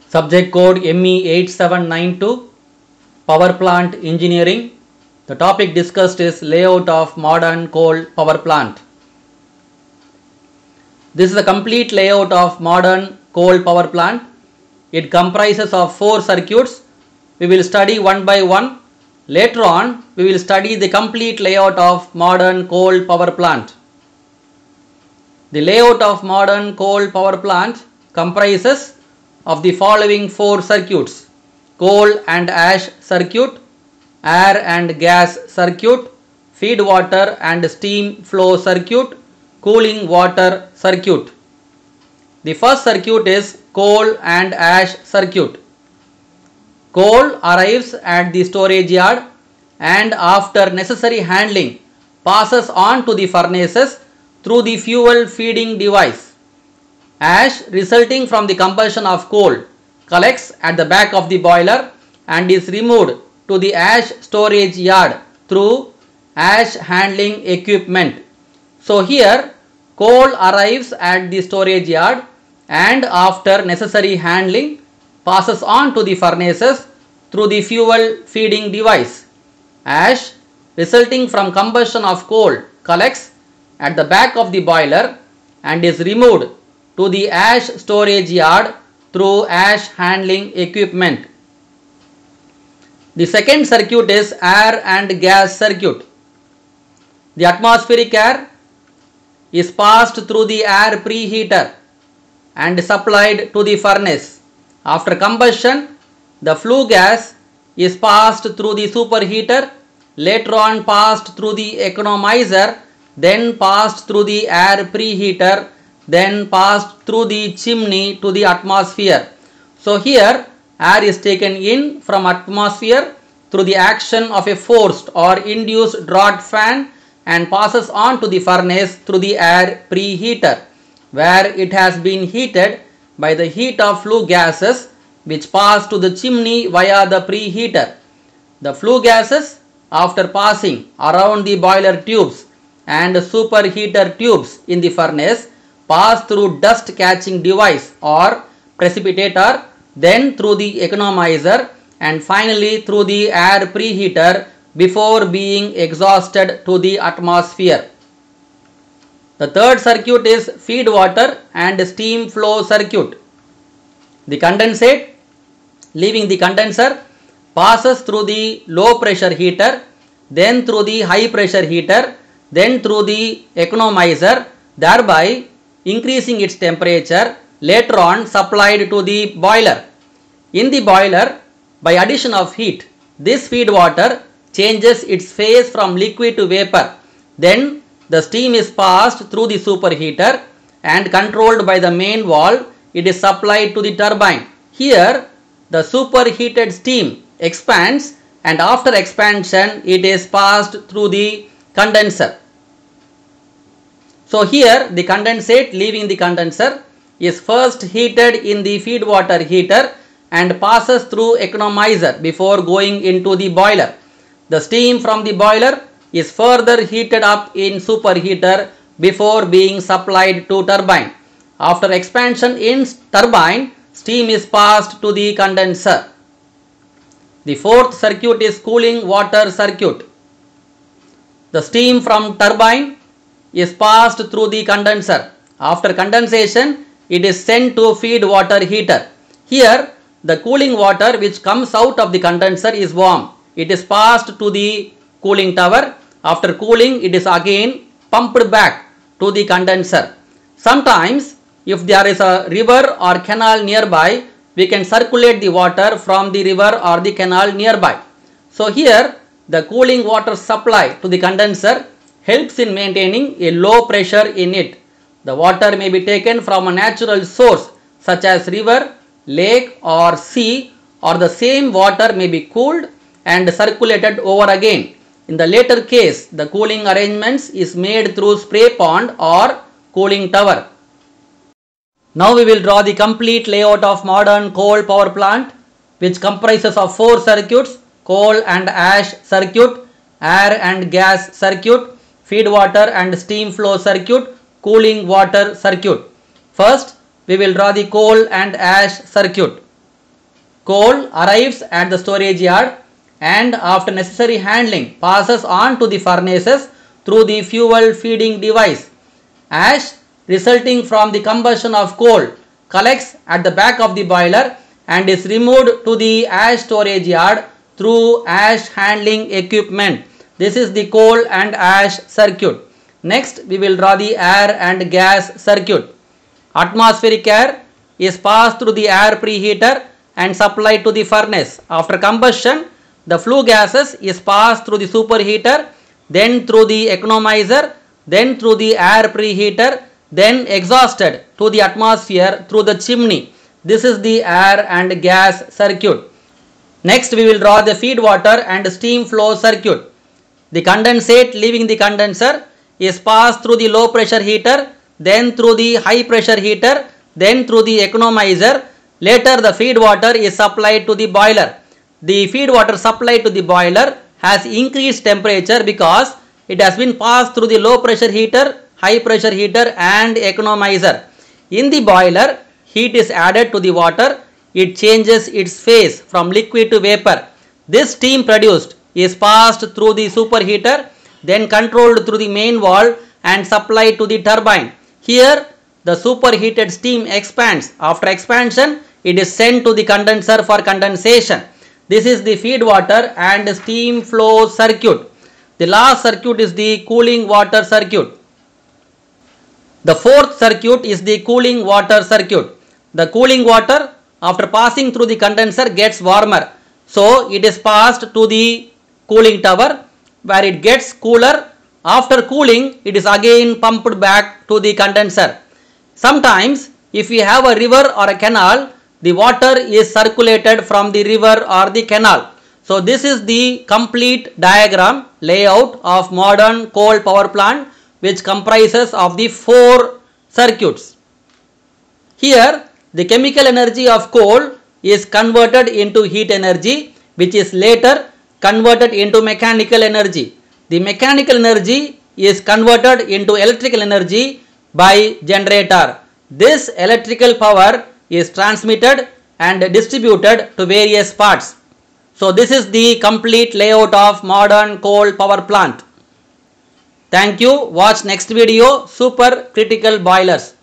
Subject code ME8792, Power Plant Engineering. The topic discussed is layout of modern coal power plant. This is a complete layout of modern coal power plant. It comprises of 4 circuits. We will study one by one. Later on, we will study the complete layout of modern coal power plant. The layout of modern coal power plant comprises of the following 4 circuits: coal and ash circuit, air and gas circuit, feed water and steam flow circuit, cooling water circuit. The first circuit is coal and ash circuit. Coal arrives at the storage yard and after necessary handling passes on to the furnaces through the fuel feeding device. Ash resulting from the combustion of coal collects at the back of the boiler and is removed to the ash storage yard through ash handling equipment. So here coal arrives at the storage yard and after necessary handling passes on to the furnaces through the fuel feeding device. Ash resulting from combustion of coal collects at the back of the boiler and is removed to the ash storage yard through ash handling equipment. The second circuit is air and gas circuit. The atmospheric air is passed through the air preheater and supplied to the furnace. After combustion, the flue gas is passed through the superheater, later on passed through the economizer, then passed through the air preheater, then passed through the chimney to the atmosphere. So here air is taken in from atmosphere through the action of a forced or induced draught fan and passes on to the furnace through the air preheater, where it has been heated by the heat of flue gases which pass to the chimney via the preheater. The flue gases, after passing around the boiler tubes and superheater tubes in the furnace, pass through dust catching device or precipitator, then through the economizer and finally through the air preheater before being exhausted to the atmosphere. The third circuit is feed water and steam flow circuit. The condensate leaving the condenser passes through the low pressure heater, then through the high pressure heater, then through the economizer, thereby increasing its temperature, later on supplied to the boiler. In the boiler, by addition of heat, this feed water changes its phase from liquid to vapor. Then the steam is passed through the superheater and controlled by the main valve. It is supplied to the turbine. Here the superheated steam expands and after expansion it is passed through the condenser. So here the condensate leaving the condenser is first heated in the feed water heater and passes through economizer before going into the boiler. The steam from the boiler is further heated up in superheater before being supplied to turbine. After expansion in turbine, steam is passed to the condenser. The fourth circuit is cooling water circuit. The steam from turbine is passed through the condenser. After condensation, it is sent to feed water heater. Here, the cooling water which comes out of the condenser is warm. It is passed to the cooling tower. After cooling, it is again pumped back to the condenser. Sometimes, if there is a river or canal nearby, we can circulate the water from the river or the canal nearby. So here, the cooling water supply to the condenser helps in maintaining a low pressure in it. The water may be taken from a natural source such as river, lake or sea, or the same water may be cooled and circulated over again. In the latter case, the cooling arrangements is made through spray pond or cooling tower. Now we will draw the complete layout of modern coal power plant, which comprises of 4 circuits: coal and ash circuit, air and gas circuit, feed water and steam flow circuit, cooling water circuit. First, we will draw the coal and ash circuit. Coal arrives at the storage yard and after necessary handling passes on to the furnaces through the fuel feeding device. Ash resulting from the combustion of coal collects at the back of the boiler and is removed to the ash storage yard through ash handling equipment. This is the coal and ash circuit. Next, we will draw the air and gas circuit. Atmospheric air is passed through the air preheater and supplied to the furnace. After combustion, the flue gases is passed through the superheater, then through the economizer, then through the air preheater, then exhausted to the atmosphere through the chimney. This is the air and gas circuit. Next, we will draw the feed water and steam flow circuit. The condensate leaving the condenser is passed through the low pressure heater, then through the high pressure heater, then through the economizer. Later, the feed water is supplied to the boiler. The feed water supplied to the boiler has increased temperature because it has been passed through the low pressure heater, high pressure heater and economizer. In the boiler, heat is added to the water. It changes its phase from liquid to vapor. This steam produced is passed through the superheater, then controlled through the main valve and supplied to the turbine. Here, the superheated steam expands. After expansion, it is sent to the condenser for condensation. This is the feed water and steam flow circuit. The last circuit is the cooling water circuit. The fourth circuit is the cooling water circuit. The cooling water after passing through the condenser gets warmer. So it is passed to the cooling tower where it gets cooler. After cooling, it is again pumped back to the condenser. Sometimes if we have a river or a canal, the water is circulated from the river or the canal. So this is the complete diagram layout of modern coal power plant, which comprises of the 4 circuits. Here the chemical energy of coal is converted into heat energy, which is later converted into mechanical energy. The mechanical energy is converted into electrical energy by generator. This electrical power is transmitted and distributed to various parts. So this is the complete layout of modern coal power plant. Thank you. Watch next video, super critical boilers.